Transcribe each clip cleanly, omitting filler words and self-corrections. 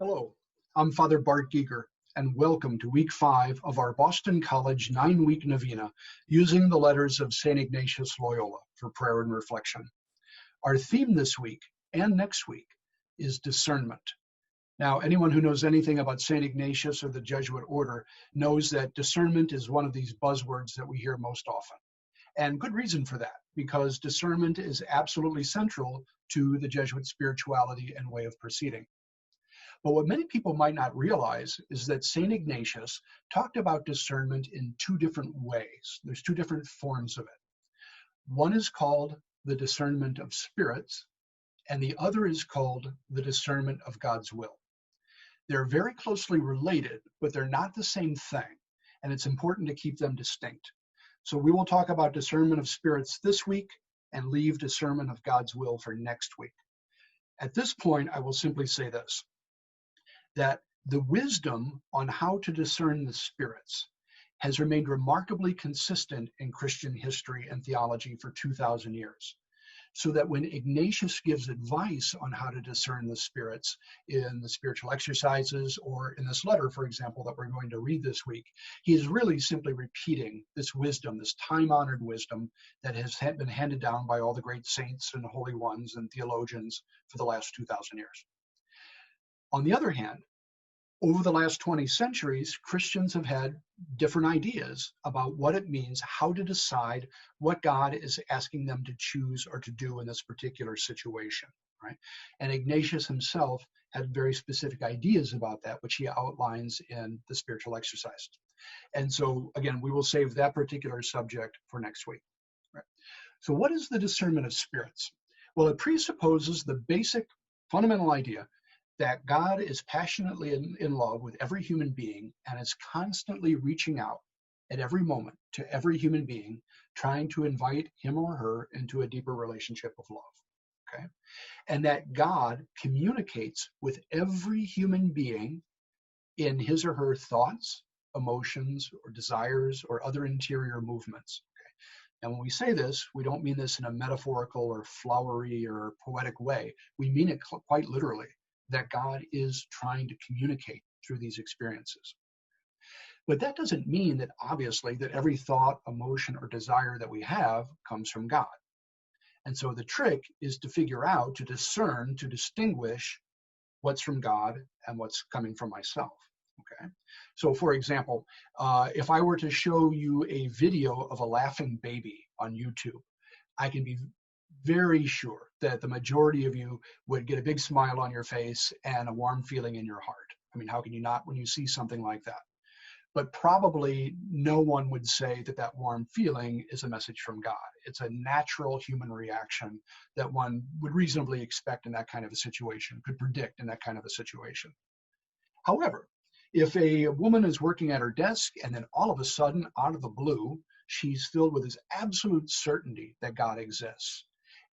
Hello, I'm Father Bart Giger, and welcome to week 5 of our Boston College 9-week novena using the letters of St. Ignatius Loyola for prayer and reflection. Our theme this week and next week is discernment. Now, anyone who knows anything about St. Ignatius or the Jesuit order knows that discernment is one of these buzzwords that we hear most often. And good reason for that, because discernment is absolutely central to the Jesuit spirituality and way of proceeding. But what many people might not realize is that St. Ignatius talked about discernment in two different ways. There's two different forms of it. One is called the discernment of spirits, and the other is called the discernment of God's will. They're very closely related, but they're not the same thing, and it's important to keep them distinct. So we will talk about discernment of spirits this week and leave discernment of God's will for next week. At this point, I will simply say this, that the wisdom on how to discern the spirits has remained remarkably consistent in Christian history and theology for 2,000 years. So that when Ignatius gives advice on how to discern the spirits in the spiritual exercises or in this letter, for example, that we're going to read this week, he is really simply repeating this wisdom, this time-honored wisdom that has been handed down by all the great saints and holy ones and theologians for the last 2,000 years. On the other hand, over the last 20 centuries, Christians have had different ideas about what it means, how to decide what God is asking them to choose or to do in this particular situation, right? And Ignatius himself had very specific ideas about that, which he outlines in the spiritual exercises. And so, again, we will save that particular subject for next week. Right? So what is the discernment of spirits? Well, it presupposes the basic fundamental idea that God is passionately in love with every human being and is constantly reaching out at every moment to every human being, trying to invite him or her into a deeper relationship of love, okay? And that God communicates with every human being in his or her thoughts, emotions, or desires, or other interior movements, okay? Now, when we say this, we don't mean this in a metaphorical or flowery or poetic way. We mean it quite literally, that God is trying to communicate through these experiences. But that doesn't mean that obviously that every thought, emotion, or desire that we have comes from God. And so the trick is to figure out, to discern, to distinguish what's from God and what's coming from myself, okay? So for example, if I were to show you a video of a laughing baby on YouTube, I can be very sure that the majority of you would get a big smile on your face and a warm feeling in your heart. I mean, how can you not when you see something like that? But probably no one would say that that warm feeling is a message from God. It's a natural human reaction that one would reasonably expect in that kind of a situation, could predict in that kind of a situation. However, if a woman is working at her desk and then all of a sudden, out of the blue, she's filled with this absolute certainty that God exists,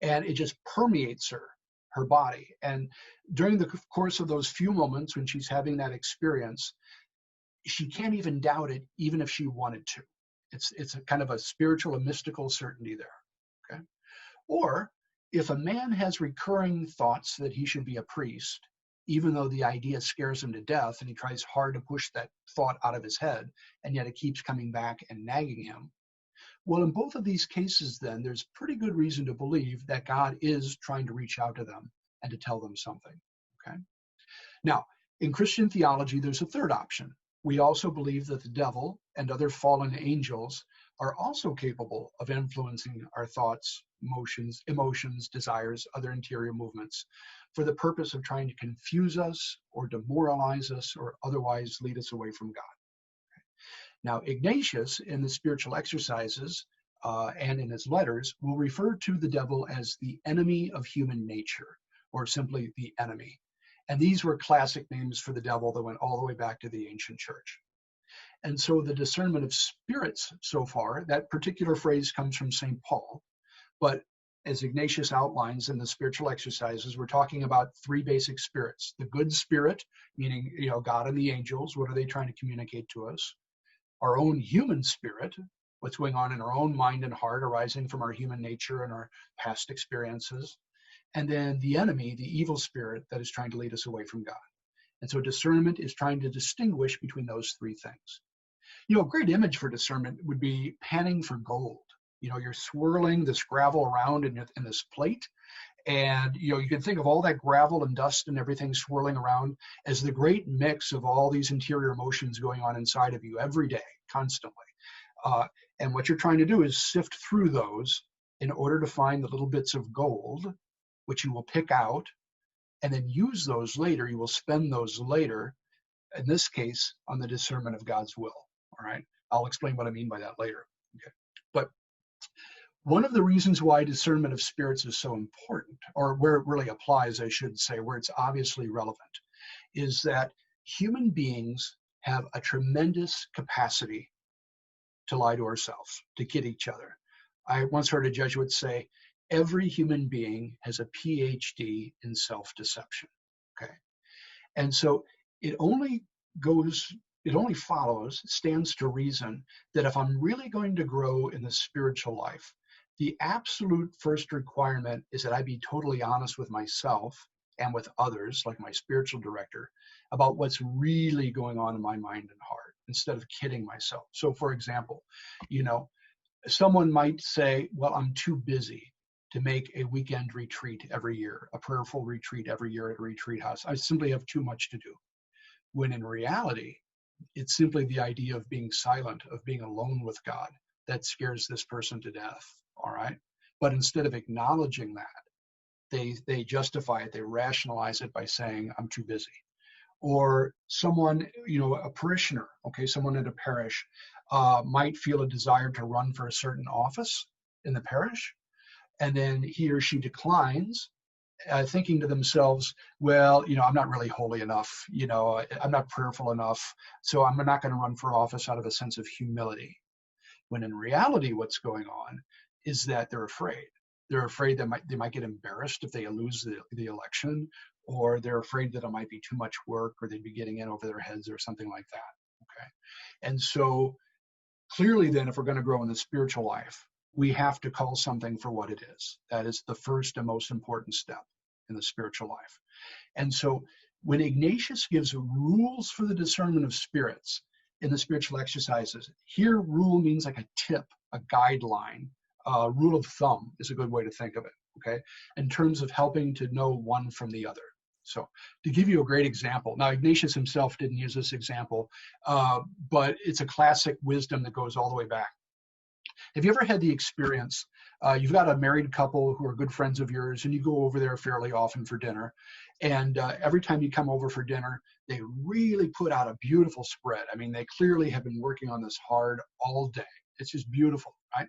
and it just permeates her body. And during the course of those few moments when she's having that experience, she can't even doubt it, even if she wanted to. It's a kind of a spiritual and mystical certainty there, okay? Or if a man has recurring thoughts that he should be a priest, even though the idea scares him to death and he tries hard to push that thought out of his head, and yet it keeps coming back and nagging him, well, in both of these cases, then, there's pretty good reason to believe that God is trying to reach out to them and to tell them something, okay? Now, in Christian theology, there's a third option. We also believe that the devil and other fallen angels are also capable of influencing our thoughts, emotions, desires, other interior movements for the purpose of trying to confuse us or demoralize us or otherwise lead us away from God. Now, Ignatius, in the spiritual exercises and in his letters, will refer to the devil as the enemy of human nature, or simply the enemy. And these were classic names for the devil that went all the way back to the ancient church. And so the discernment of spirits so far, that particular phrase comes from St. Paul. But as Ignatius outlines in the spiritual exercises, we're talking about three basic spirits. The good spirit, meaning, God and the angels, what are they trying to communicate to us? Our own human spirit, what's going on in our own mind and heart arising from our human nature and our past experiences. And then the enemy, the evil spirit that is trying to lead us away from God. And so discernment is trying to distinguish between those three things. You know, a great image for discernment would be panning for gold. You know, you're swirling this gravel around in this plate, and you know, you can think of all that gravel and dust and everything swirling around as the great mix of all these interior emotions going on inside of you every day, constantly. And what you're trying to do is sift through those in order to find the little bits of gold, which you will pick out and then use those later. You will spend those later, in this case, on the discernment of God's will. All right. I'll explain what I mean by that later. Okay. But one of the reasons why discernment of spirits is so important, or where it really applies, I should say, where it's obviously relevant, is that human beings have a tremendous capacity to lie to ourselves, to kid each other. I once heard a Jesuit say, every human being has a PhD in self-deception. Okay. And so it only follows, stands to reason, that if I'm really going to grow in the spiritual life, the absolute first requirement is that I be totally honest with myself and with others, like my spiritual director, about what's really going on in my mind and heart, instead of kidding myself. So for example, you know, someone might say, well, I'm too busy to make a weekend retreat every year, a prayerful retreat every year at a retreat house. I simply have too much to do. When in reality, it's simply the idea of being silent, of being alone with God, that scares this person to death. All right. But instead of acknowledging that, they justify it, they rationalize it by saying, I'm too busy. Or someone, you know, a parishioner, okay, someone in a parish might feel a desire to run for a certain office in the parish, and then he or she declines, thinking to themselves, well, you know, I'm not really holy enough, you know, I'm not prayerful enough, so I'm not going to run for office out of a sense of humility. When in reality, what's going on is that they're afraid. They're afraid that they might get embarrassed if they lose the election, or they're afraid that it might be too much work, or they'd be getting in over their heads or something like that. Okay. And so clearly then, if we're going to grow in the spiritual life, we have to call something for what it is. That is the first and most important step in the spiritual life. And so when Ignatius gives rules for the discernment of spirits in the spiritual exercises, here rule means like a tip, a guideline, rule of thumb is a good way to think of it, okay, in terms of helping to know one from the other. So to give you a great example, now Ignatius himself didn't use this example, but it's a classic wisdom that goes all the way back. Have you ever had the experience, you've got a married couple who are good friends of yours, and you go over there fairly often for dinner, and every time you come over for dinner, they really put out a beautiful spread. I mean, they clearly have been working on this hard all day. It's just beautiful, right?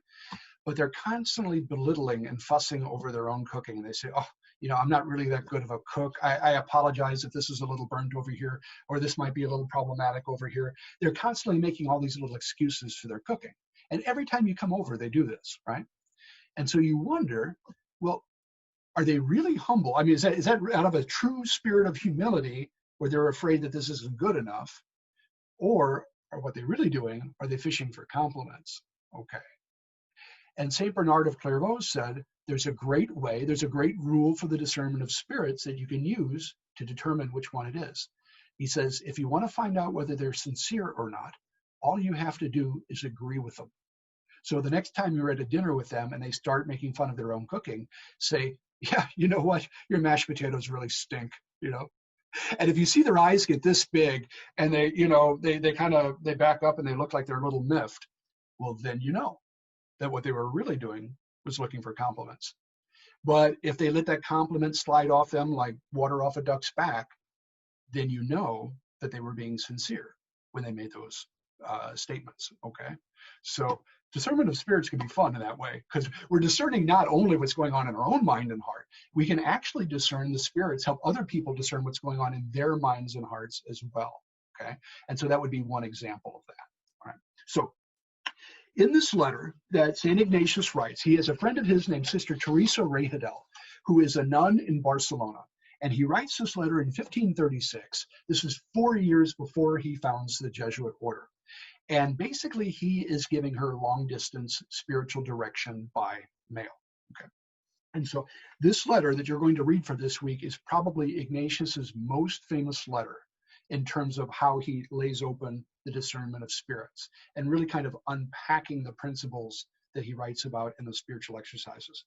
But they're constantly belittling and fussing over their own cooking. And they say, oh, you know, I'm not really that good of a cook. I apologize if this is a little burnt over here, or this might be a little problematic over here. They're constantly making all these little excuses for their cooking. And every time you come over, they do this, right? And so you wonder, well, are they really humble? I mean, is that out of a true spirit of humility, where they're afraid that this isn't good enough? Or are what they're really doing, are they fishing for compliments? Okay. And St. Bernard of Clairvaux said, there's a great way, there's a great rule for the discernment of spirits that you can use to determine which one it is. He says, if you want to find out whether they're sincere or not, all you have to do is agree with them. So the next time you're at a dinner with them and they start making fun of their own cooking, say, yeah, you know what, your mashed potatoes really stink, you know. And if you see their eyes get this big and they, you know, they back up and they look like they're a little miffed, well, then you know that what they were really doing was looking for compliments. But if they let that compliment slide off them like water off a duck's back, then you know that they were being sincere when they made those statements, okay? So discernment of spirits can be fun in that way, because we're discerning not only what's going on in our own mind and heart, we can actually discern the spirits, help other people discern what's going on in their minds and hearts as well, okay? And so that would be one example of that, all right? So in this letter that St. Ignatius writes, he has a friend of his named Sister Teresa Rejadell, who is a nun in Barcelona. And he writes this letter in 1536. This is 4 years before he founds the Jesuit order. And basically, he is giving her long-distance spiritual direction by mail. Okay. And so this letter that you're going to read for this week is probably Ignatius's most famous letter. in terms of how he lays open the discernment of spirits and really kind of unpacking the principles that he writes about in the spiritual exercises.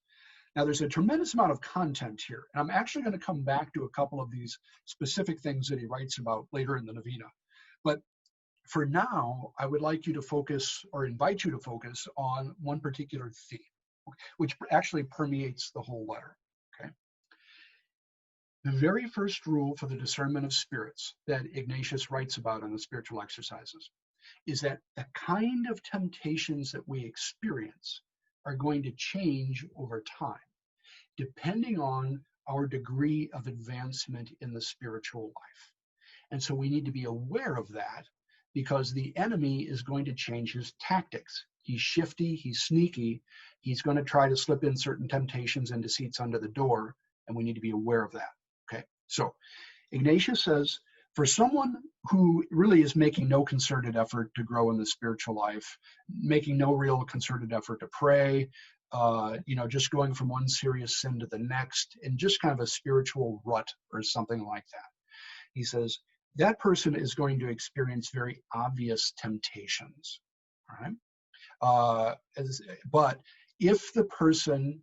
Now, there's a tremendous amount of content here, and I'm actually going to come back to a couple of these specific things that he writes about later in the novena. But for now, I would like you to focus, or invite you to focus, on one particular theme, which actually permeates the whole letter. Okay. The very first rule for the discernment of spirits that Ignatius writes about in the spiritual exercises is that the kind of temptations that we experience are going to change over time, depending on our degree of advancement in the spiritual life. And so we need to be aware of that, because the enemy is going to change his tactics. He's shifty, he's sneaky, he's going to try to slip in certain temptations and deceits under the door, and we need to be aware of that. Okay, so Ignatius says, for someone who really is making no concerted effort to grow in the spiritual life, making no real concerted effort to pray, just going from one serious sin to the next, in just kind of a spiritual rut or something like that, he says, that person is going to experience very obvious temptations. All right? But if the person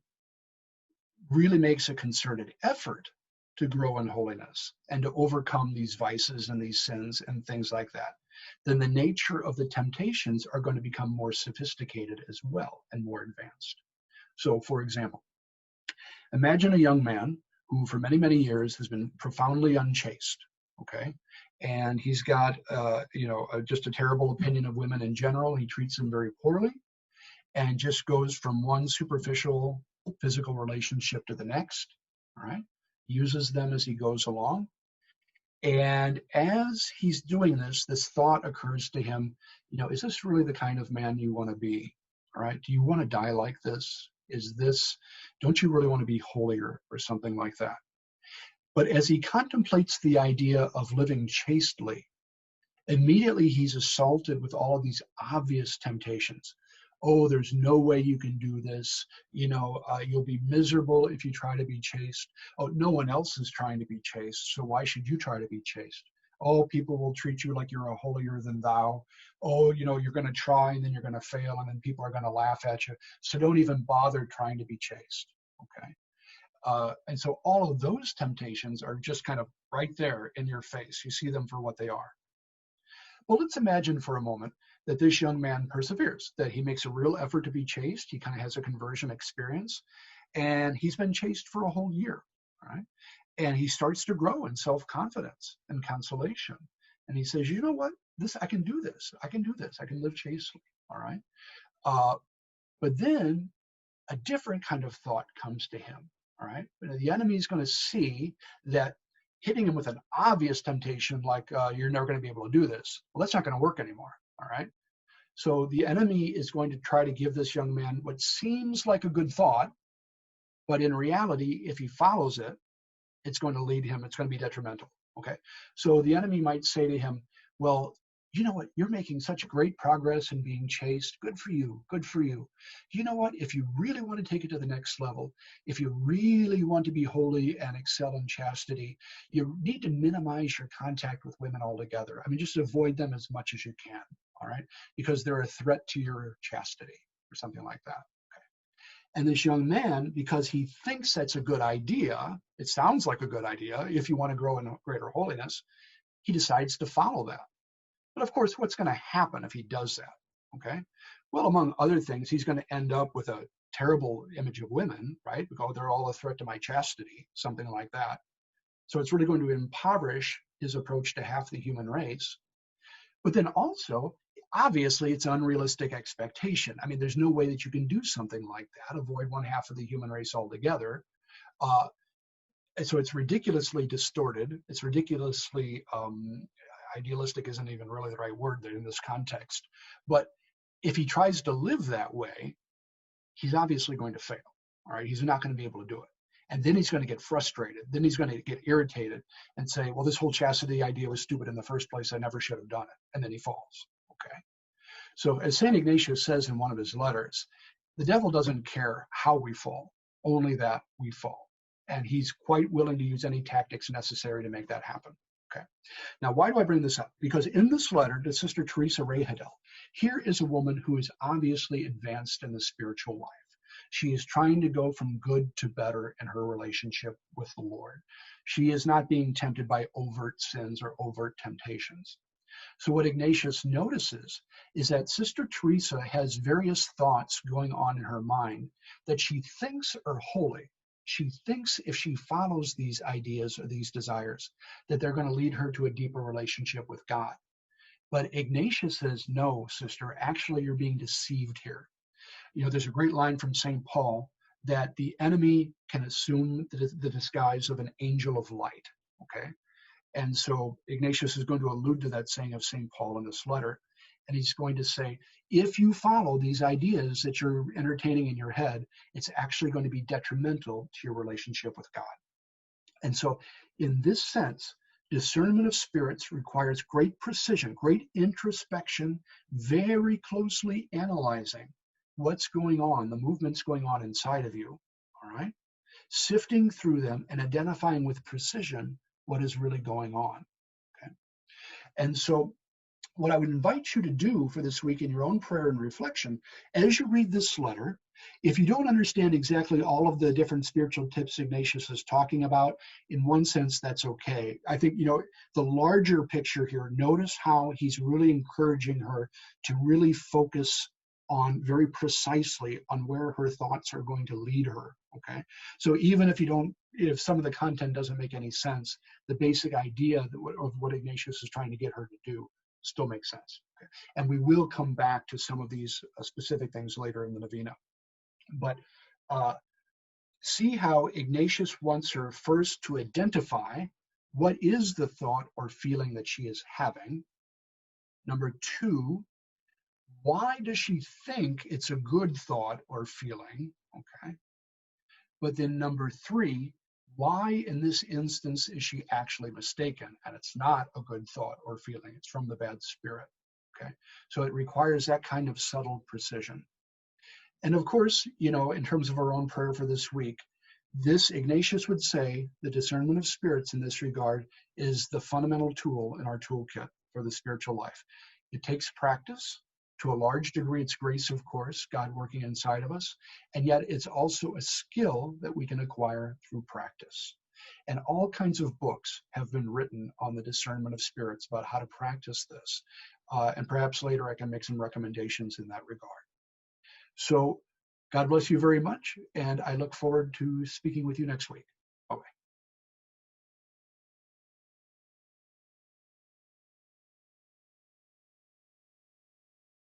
really makes a concerted effort to grow in holiness and to overcome these vices and these sins and things like that, then the nature of the temptations are going to become more sophisticated as well and more advanced. So, for example, imagine a young man who for many, many years has been profoundly unchaste, okay? And he's got, just a terrible opinion of women in general. He treats them very poorly and just goes from one superficial physical relationship to the next, all right? Uses them as he goes along. And as he's doing this, this thought occurs to him, is this really the kind of man you want to be? All right, do you want to die like this? Don't you really want to be holier or something like that? But as he contemplates the idea of living chastely, immediately he's assaulted with all of these obvious temptations. Oh, there's no way you can do this. You'll be miserable if you try to be chaste. Oh, no one else is trying to be chaste, so why should you try to be chaste? Oh, people will treat you like you're a holier than thou. Oh, you're going to try and then you're going to fail and then people are going to laugh at you. So don't even bother trying to be chaste, okay? And so all of those temptations are just kind of right there in your face. You see them for what they are. Well, let's imagine for a moment that this young man perseveres, that he makes a real effort to be chaste. He kind of has a conversion experience, and he's been chaste for a whole year, right? And he starts to grow in self-confidence and consolation. And he says, you know what? I can do this. I can do this. I can live chastely, all right? But then a different kind of thought comes to him, all right? The enemy is going to see that hitting him with an obvious temptation like you're never going to be able to do this, well, that's not going to work anymore, all right? So the enemy is going to try to give this young man what seems like a good thought, but in reality, if he follows it, it's going to lead him, it's going to be detrimental, okay? So the enemy might say to him, well, you know what, you're making such great progress in being chaste, good for you, good for you. You know what, if you really want to take it to the next level, if you really want to be holy and excel in chastity, you need to minimize your contact with women altogether. I mean, just avoid them as much as you can, all right? Because they're a threat to your chastity or something like that. And this young man, because he thinks that's a good idea, it sounds like a good idea if you want to grow in greater holiness, he decides to follow that. But of course, what's going to happen if he does that? Okay. Well, among other things, he's going to end up with a terrible image of women, right? Because they're all a threat to my chastity, something like that. So it's really going to impoverish his approach to half the human race. But then also, obviously, it's an unrealistic expectation. I mean, there's no way that you can do something like that, avoid one half of the human race altogether. So it's ridiculously distorted. It's ridiculously idealistic isn't even really the right word there in this context. But if he tries to live that way, he's obviously going to fail. All right, he's not going to be able to do it. And then he's going to get frustrated. Then he's going to get irritated and say, well, this whole chastity idea was stupid in the first place. I never should have done it. And then he falls. Okay. So as St. Ignatius says in one of his letters, the devil doesn't care how we fall, only that we fall. And he's quite willing to use any tactics necessary to make that happen. Okay. Now, why do I bring this up? Because in this letter to Sister Teresa Rejadell, here is a woman who is obviously advanced in the spiritual life. She is trying to go from good to better in her relationship with the Lord. She is not being tempted by overt sins or overt temptations. So what Ignatius notices is that Sister Teresa has various thoughts going on in her mind that she thinks are holy. She thinks if she follows these ideas or these desires, that they're going to lead her to a deeper relationship with God. But Ignatius says, no, sister, actually you're being deceived here. There's a great line from St. Paul that the enemy can assume the disguise of an angel of light, okay? And so Ignatius is going to allude to that saying of St. Paul in this letter. And he's going to say, if you follow these ideas that you're entertaining in your head, it's actually going to be detrimental to your relationship with God. And so in this sense, discernment of spirits requires great precision, great introspection, very closely analyzing what's going on, the movements going on inside of you, all right? Sifting through them and identifying with precision what is really going on, okay? And so what I would invite you to do for this week in your own prayer and reflection, as you read this letter, if you don't understand exactly all of the different spiritual tips Ignatius is talking about, in one sense, that's okay. I think, the larger picture here, notice how he's really encouraging her to really focus on very precisely on where her thoughts are going to lead her, okay? So even if some of the content doesn't make any sense, the basic idea of what Ignatius is trying to get her to do still makes sense, okay? And we will come back to some of these specific things later in the novena. But see how Ignatius wants her first to identify what is the thought or feeling that she is having. Number two, why does she think it's a good thought or feeling? Okay. But then number three, why in this instance is she actually mistaken? And it's not a good thought or feeling. It's from the bad spirit. Okay. So it requires that kind of subtle precision. And of course, in terms of our own prayer for this week, this Ignatius would say the discernment of spirits in this regard is the fundamental tool in our toolkit for the spiritual life. It takes practice. To a large degree, it's grace, of course, God working inside of us, and yet it's also a skill that we can acquire through practice. And all kinds of books have been written on the discernment of spirits about how to practice this. And perhaps later I can make some recommendations in that regard. So God bless you very much, and I look forward to speaking with you next week.